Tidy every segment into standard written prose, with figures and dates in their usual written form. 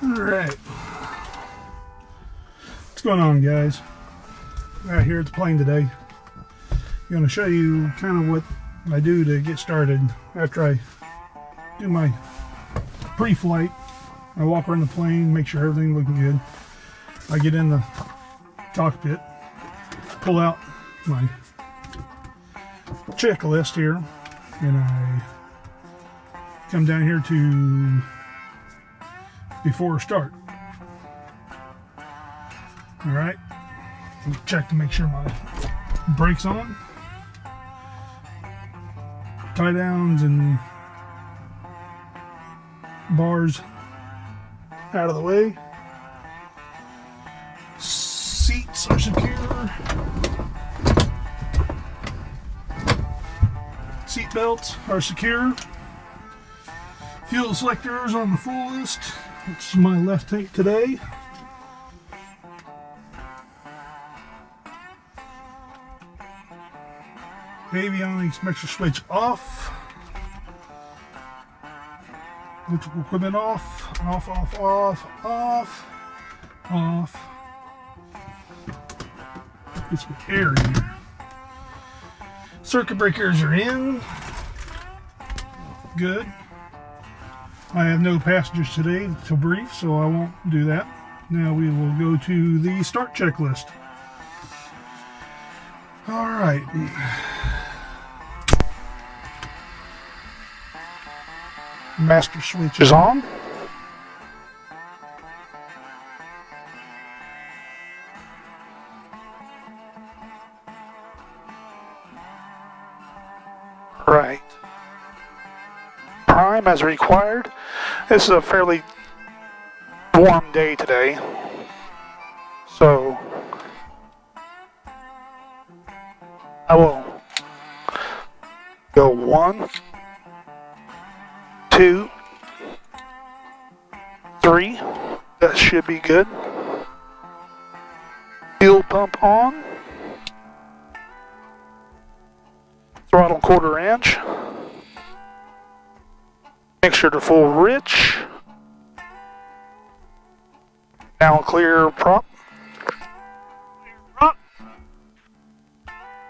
Alright. What's going on, guys? Out here at the plane today. I'm going to show you kind of what I do to get started after I do my pre-flight. I walk around the plane, make sure everything's looking good. I get in the cockpit, pull out my checklist here, and I come down here to before start. Alright, check to make sure my brakes on, tie downs and bars out of the way, seats are secure, seat belts are secure, fuel selectors on the fullest. It's my left tank today. Avionics mixer switch off. Electrical equipment off. Off, off, off, off, off. Get some air in here. Circuit breakers are in. Good. I have no passengers today to brief, so I won't do that. Now we will go to the start checklist. Alright. Master switch is on. Right. Prime as required. This is a fairly warm day today, so I will go 1, 2, 3. That should be good. Fuel pump on. Throttle 1/4 inch. Mixture to full rich. Now clear prop.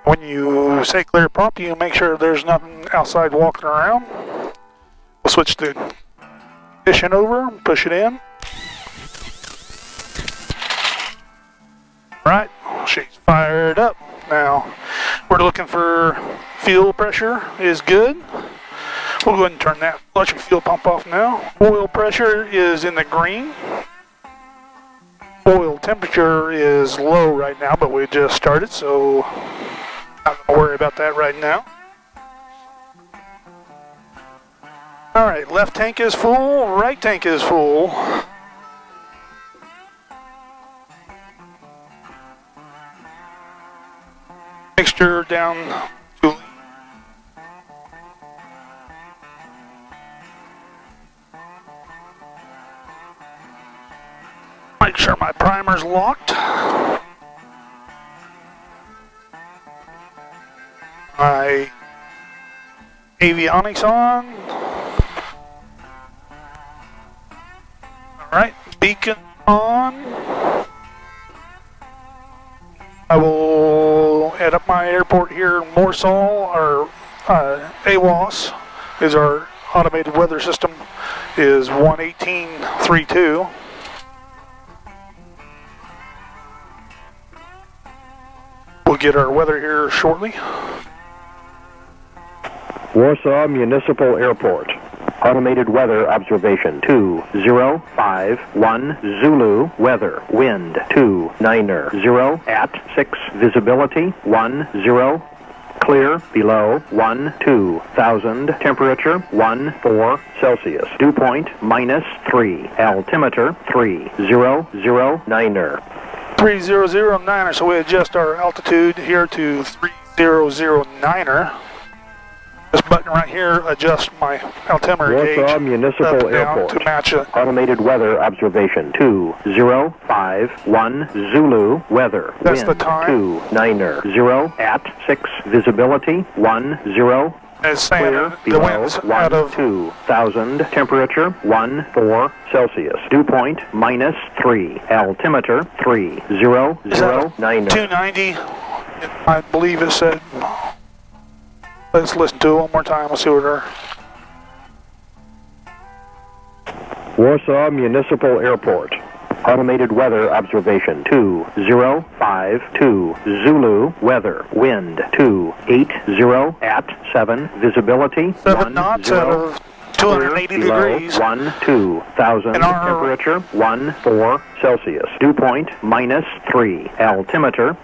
When you say clear prop, you make sure there's nothing outside walking around. We'll switch the ignition over, push it in. Right, she's fired up. Now we're looking for fuel pressure is good. We'll go ahead and turn that electric fuel pump off now. Oil pressure is in the green. Oil temperature is low right now, but we just started, so not going to worry about that right now. Alright, left tank is full, right tank is full. Mixture down to make sure my primer's locked. My avionics on. Alright, beacon on. I will add up my airport here in Morsall. Our AWOS is our automated weather system is 11832. We'll get our weather here shortly. Warsaw Municipal Airport. Automated weather observation 2051 Zulu weather wind 290 at 6 visibility 10 clear below 12,000 temperature 14 Celsius dew point -3 altimeter 3009er 3009er. So we adjust our altitude here to 3009er. This button right here adjusts my altimeter gauge Warsaw Municipal Airport. to match it. Automated weather observation 2051 Zulu weather That's wind the time. 290 at 6 visibility 10 It's saying Clear, the below, wind's out of 2,000. Temperature, 14 Celsius. Dew point, -3. Altimeter, 3009. 290. I believe it said. Let's listen to it one more time. We'll see what our. Warsaw Municipal Airport. Automated weather observation 2052. Zulu weather. Wind 280 at 7. Visibility 7 knots out of 280 degrees. 12,000. And our Temperature 14 Celsius. Dew point -3. Altimeter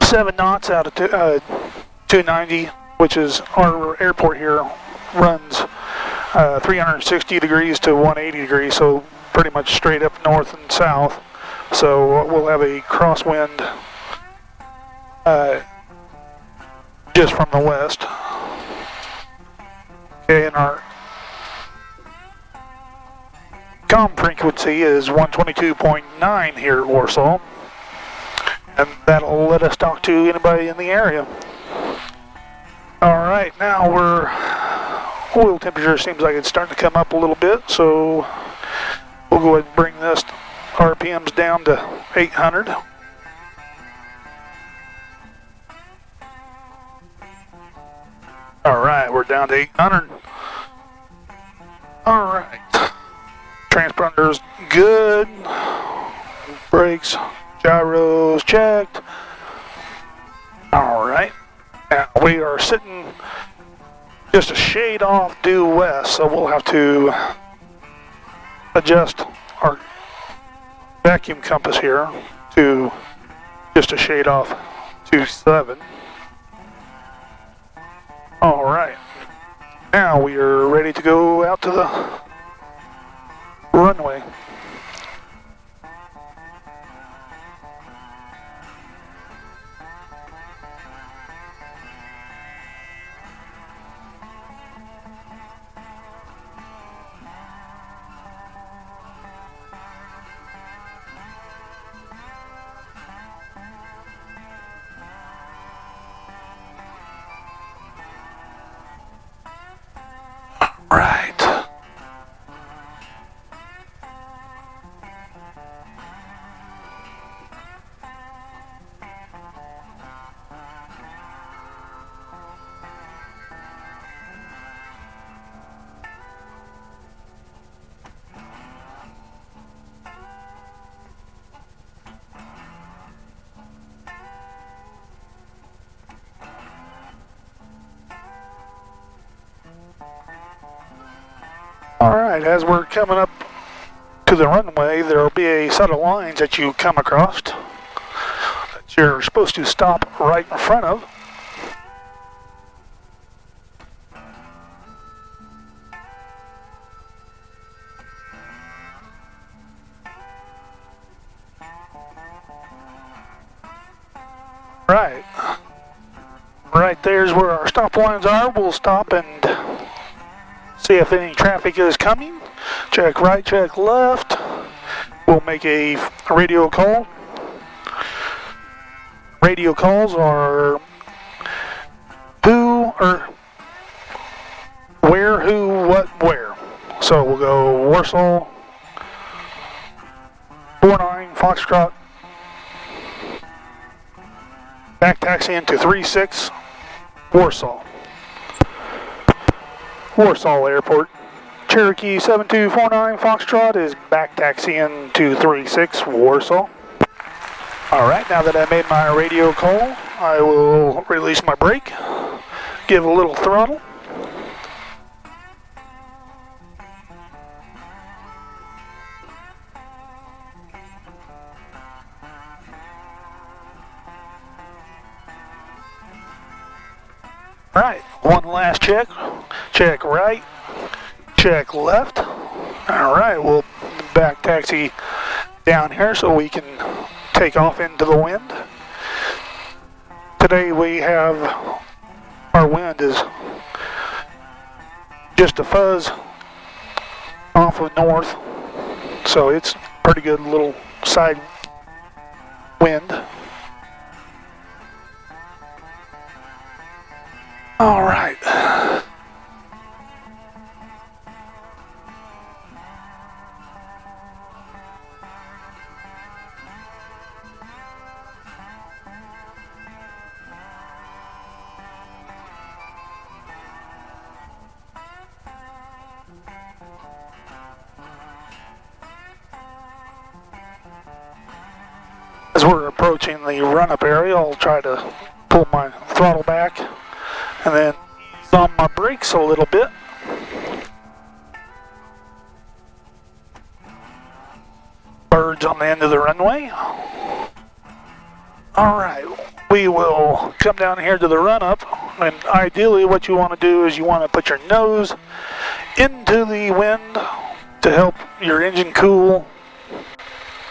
7 knots out of 290, which is our airport here runs 360 degrees to 180 degrees, so pretty much straight up north and south. So we'll have a crosswind just from the west. Okay, and our comm frequency is 122.9 here at Warsaw, and that'll let us talk to anybody in the area. All right, now oil temperature seems like it's starting to come up a little bit, so we'll go ahead and bring this RPMs down to 800. All right, we're down to 800. All right, transponder's good. Brakes, gyros checked. All right, now we are sitting just a shade off due west, so we'll have to adjust our vacuum compass here to just a shade off 27. All right, now we are ready to go out to the runway. Right. Alright, as we're coming up to the runway, there will be a set of lines that you come across that you're supposed to stop right in front of. Right. Right there's where our stop lines are. We'll stop and see if any traffic is coming. Check right, check left. We'll make a radio call. Radio calls are who or where, who, what, where. So we'll go Warsaw 49 Foxtrot. Back taxi into 36 Warsaw. Warsaw Airport. Cherokee 7249 Foxtrot is back taxiing to 36 Warsaw. Alright, now that I made my radio call, I will release my brake, give a little throttle. Alright, one last check. Check right, check left. Alright, we'll back taxi down here so we can take off into the wind. Today we have, our wind is just a fuzz off of north, so it's pretty good little side wind. As we're approaching the run-up area, I'll try to pull my throttle back and then on my brakes a little bit. Birds on the end of the runway. Alright, we will come down here to the run-up, and ideally what you want to do is you want to put your nose into the wind to help your engine cool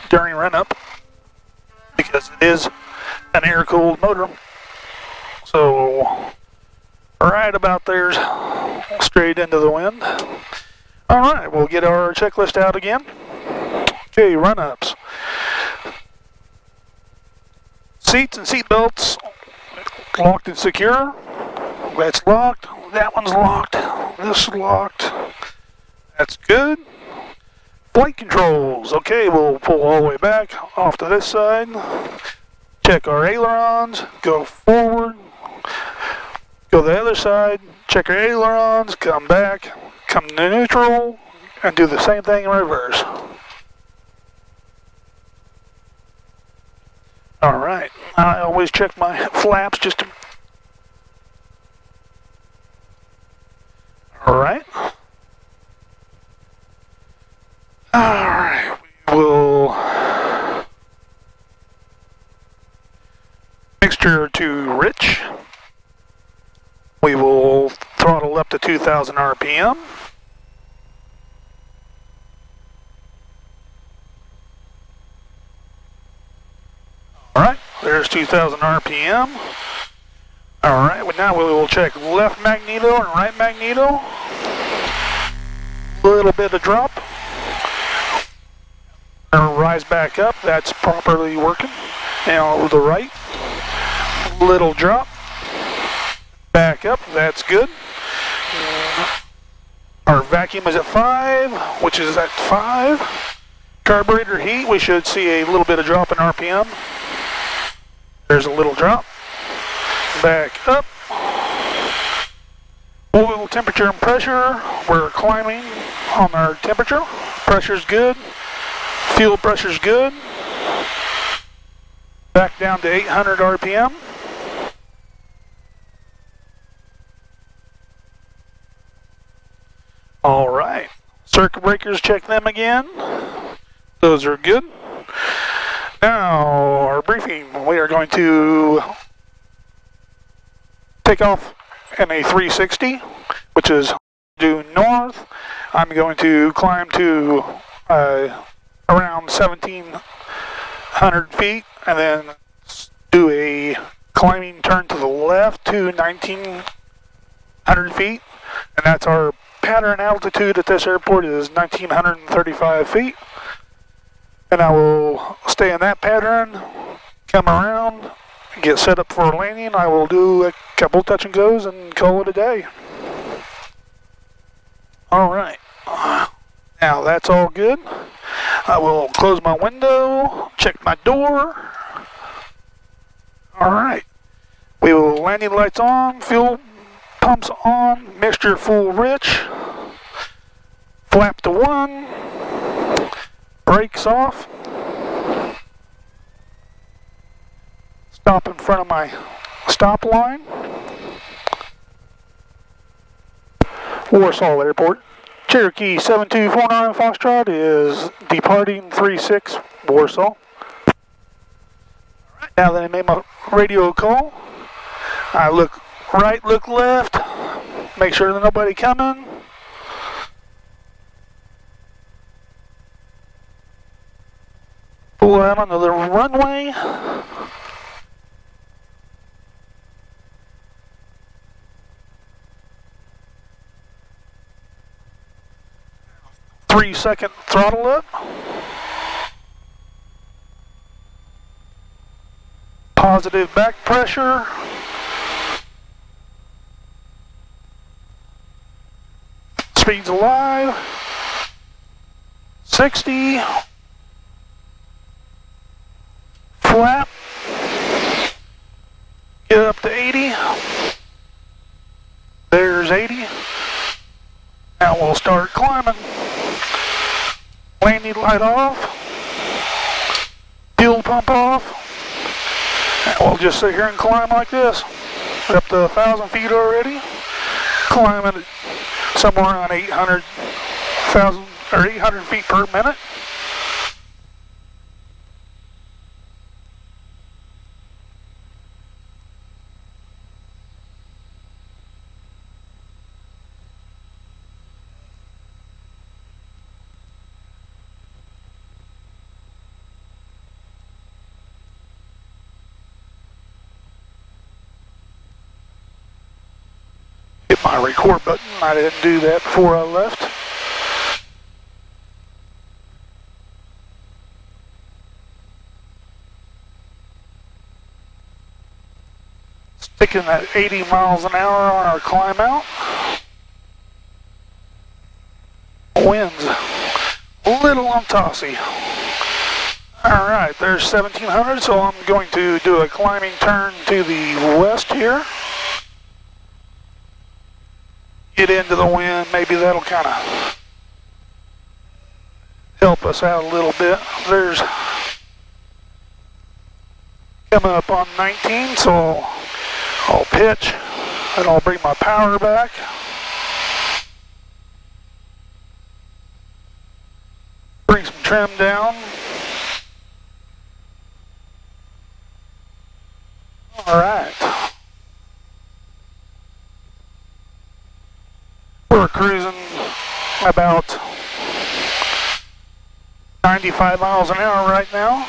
during run-up, because it is an air-cooled motor. So, right about there's straight into the wind. Alright, we'll get our checklist out again. Okay, run-ups. Seats and seat belts locked and secure. That's locked. That one's locked. This is locked. That's good. Flight controls. Okay, we'll pull all the way back off to this side. Check our ailerons. Go forward. Go to the other side. Check our ailerons. Come back. Come to neutral. And do the same thing in reverse. Alright, I always check my flaps just to... Alright. Alright, we will... Mixture to rich. We will throttle up to 2,000 RPM. Alright, there's 2,000 RPM. Alright, now we will check left magneto and right magneto. A little bit of drop. And rise back up, that's properly working. Now the right. Little drop. Back up, that's good. Our vacuum is at 5, which is at 5. Carburetor heat, we should see a little bit of drop in RPM. There's a little drop. Back up. Oil temperature and pressure. We're climbing on our temperature. Pressure's good. Fuel pressure's good. Back down to 800 RPM. Alright. Circuit breakers, check them again. Those are good. Now, our briefing, we are going to take off in a 360, which is due north. I'm going to climb to around 1,700 feet and then do a climbing turn to the left to 1,900 feet. And that's our pattern altitude at this airport is 1,935 feet. And I will stay in that pattern, come around, get set up for a landing. I will do a couple touch and goes and call it a day. Alright, now that's all good. I will close my window, check my door. Alright, we will landing lights on, fuel pumps on, mixture full rich, flap to 1. Brakes off. Stop in front of my stop line. Warsaw Airport. Cherokee 7249 Foxtrot is departing 36 Warsaw. Alright, now that I made my radio call, I look right, look left, make sure there's nobody coming. Pull out onto the runway. Three-second throttle up. Positive back pressure. Speed's alive. 60. Flap, get up to 80, there's 80, now we'll start climbing, landing light off, fuel pump off, We'll just sit here and climb like this. Up to 1,000 feet already. Climbing somewhere around 800,000 or 800 feet per minute. Hit my record button. I didn't do that before I left. Sticking at 80 miles an hour on our climb out. Winds a little tossy. Alright, there's 1700, so I'm going to do a climbing turn to the west here. Get into the wind, maybe that'll kind of help us out a little bit. There's coming up on 19, so I'll pitch and I'll bring my power back. Bring some trim down. Alright. We're cruising about 95 miles an hour right now.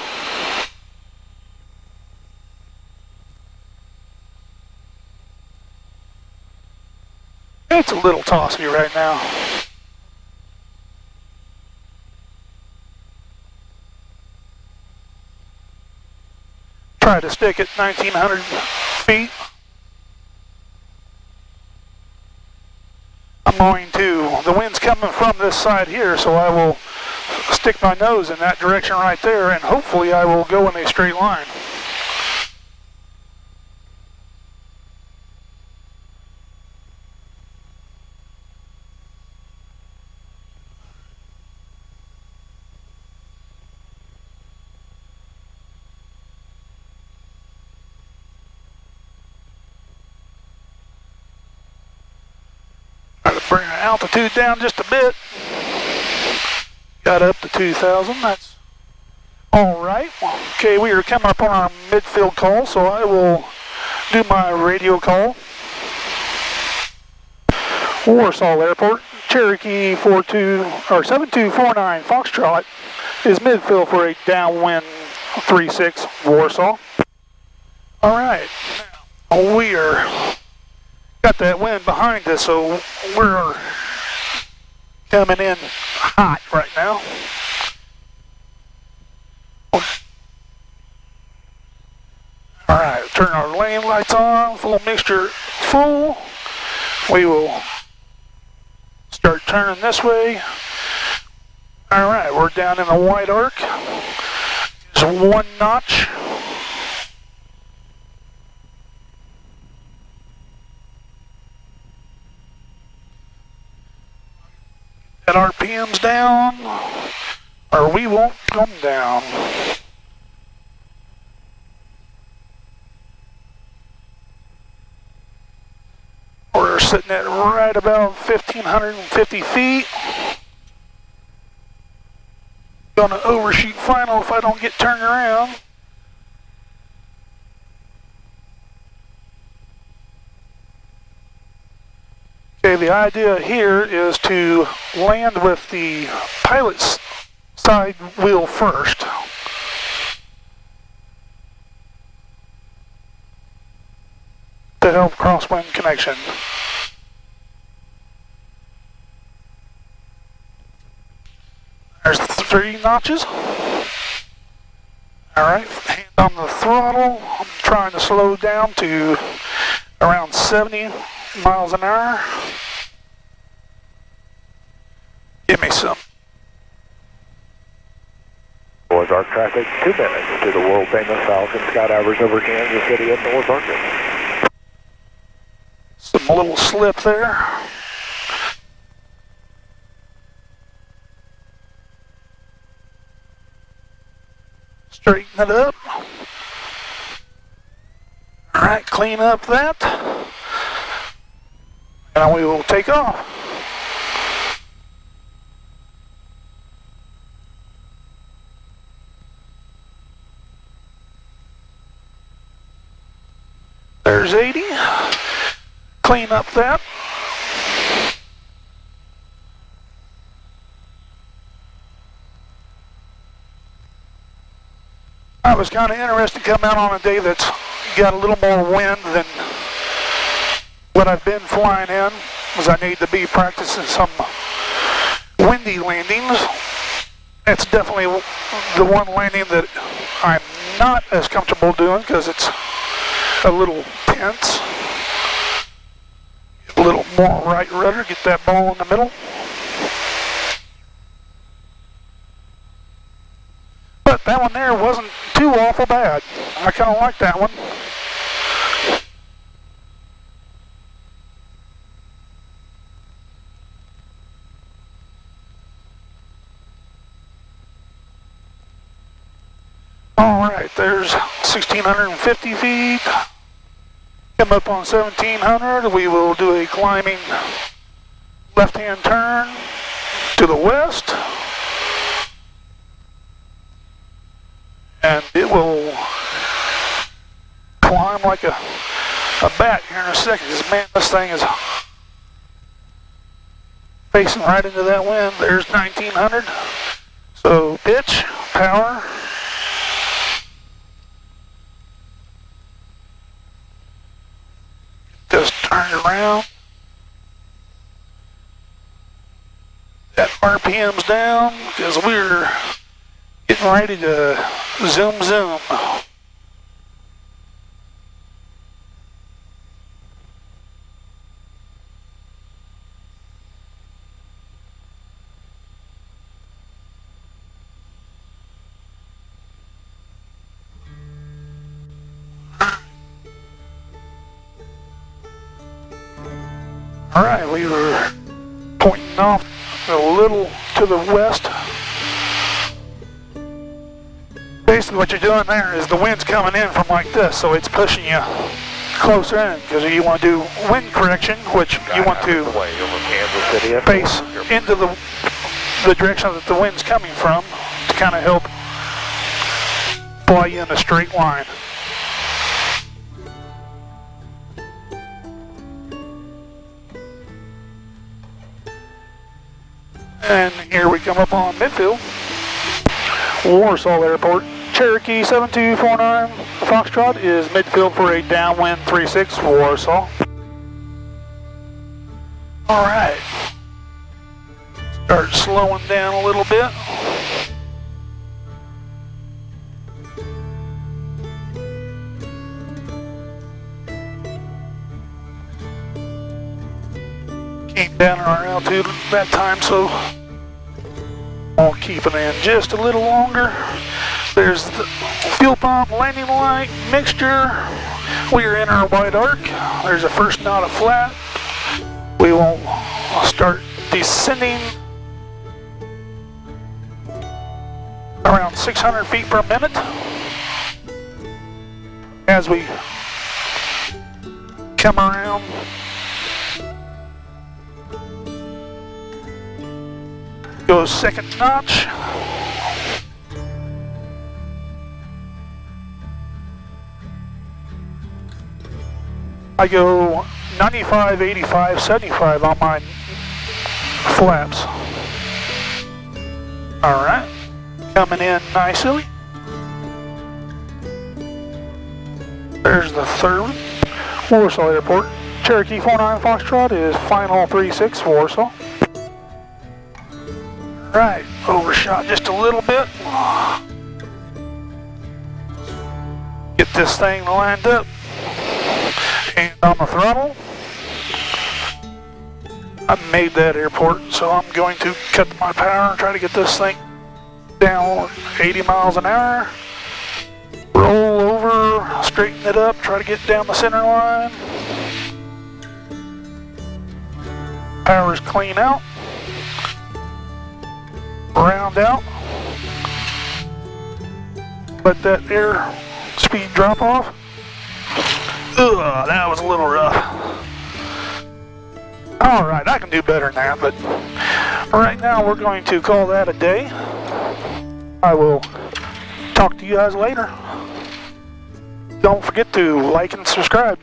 It's a little tossy right now. Try to stick at 1900 feet. I'm going to, the wind's coming from this side here, so I will stick my nose in that direction right there, and hopefully I will go in a straight line. Bring our altitude down just a bit. Got up to 2,000. That's all right. Okay, we are coming up on our midfield call, so I will do my radio call. Warsaw Airport, Cherokee 7249 Foxtrot is midfield for a downwind 36 Warsaw. All right, now we are got that wind behind us, so we're coming in hot right now. Alright, turn our lane lights on, full mixture full. We will start turning this way. Alright, we're down in the white arc. There's one notch. Get RPMs down, or we won't come down. We're sitting at right about 1,550 feet. Gonna overshoot final if I don't get turned around. Okay, the idea here is to land with the pilot's side wheel first. To help crosswind connection. There's 3 notches. Alright, hand on the throttle. I'm trying to slow down to around 70 miles an hour. Give me some. Ozark traffic, 2 minutes to the world famous Falcon Skydivers over Kansas City at North Arkansas. Some little slip there. Straighten it up. Alright, clean up that. And we will take off. There's 80. Clean up that. I was kind of interested to come out on a day that's got a little more wind than what I've been flying in, because I need to be practicing some windy landings. It's definitely the one landing that I'm not as comfortable doing because it's a little tense. A little more right rudder, get that ball in the middle. But that one there wasn't too awful bad. I kind of like that one. Alright, there's 1,650 feet. Come up on 1,700, we will do a climbing left-hand turn to the west. And it will climb like a bat here in a second. Because man, this thing is facing right into that wind. There's 1,900. So pitch, power. Just turn it around. That RPM's down because we're getting ready to zoom. Alright, we were pointing off a little to the west. Basically what you're doing there is the wind's coming in from like this, so it's pushing you closer in because you want to do wind correction, which you want to face into the direction that the wind's coming from to kind of help fly you in a straight line. And here we come up on Midfield, Warsaw Airport. Cherokee 7249 Foxtrot is midfield for a downwind 36 Warsaw. Alright. Start slowing down a little bit. Came down our altitude that time, so I'll keep it in just a little longer. There's the fuel pump, landing light, mixture. We are in our wide arc. There's a first knot of flat. We will start descending around 600 feet per minute as we come around. Go second notch. I go 95, 85, 75 on my flaps. Alright, coming in nicely. There's the third. Warsaw Airport. Cherokee 49 Foxtrot is final 36 Warsaw. Right, overshot just a little bit. Get this thing lined up. And on the throttle. I made that airport, so I'm going to cut my power and try to get this thing down 80 miles an hour. Roll over, straighten it up, try to get down the center line. Power's clean out. Round out. Let that air speed drop off. Ugh, that was a little rough. Alright, I can do better than that, but right now we're going to call that a day. I will talk to you guys later. Don't forget to like and subscribe.